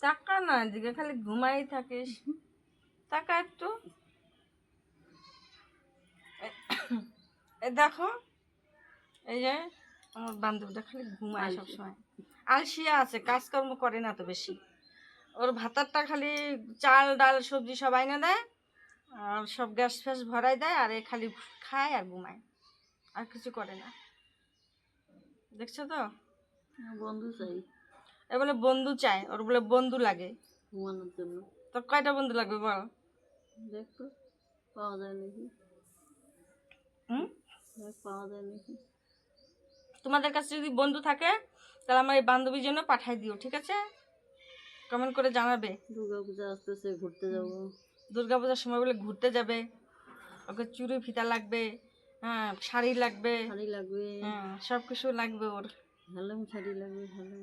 টাকা না, এদিকে খালি ঘুমাই থাকিস। টাকা একটু। দেখো, এই যে আমার বান্ধবীটা খালি ঘুমায় সবসময়, আলসিয়া আছে, কাজকর্ম করে না তো বেশি। ওর ভাতারটা খালি চাল ডাল সবজি সব আইনা দেয়, আর সব গ্যাস ফ্যাস ভরাই দেয়, আর এ খালি খায় আর ঘুমায়, আর কিছু করে না। দেখছো তো, বন্ধু চাই। এ বলে বন্ধু চায়, ওর বলে বন্ধু লাগে ঘুমানোর জন্য। তোর কয়টা বন্ধু লাগবে বল? দেখতো পাওয়া যায় নাকি। পাওয়া যায় নাকি। তোমাদের কাছে যদি বন্ধু থাকে তাহলে আমার এই বান্ধবীর জন্য পাঠাই দিও, ঠিক আছে? কমেন্ট করে জানাবে। দুর্গাপূজা আসতেছে, ঘুরতে যাব। দুর্গাপূজার সময় বলে ঘুরতে যাবে, ওকে চুড়ি ফিতা লাগবে, হ্যাঁ শাড়ি লাগবে, শাড়ি লাগবে, হ্যাঁ সব কিছু লাগবে ওর। হ্যালো শাড়ি লাগবে, হ্যালো।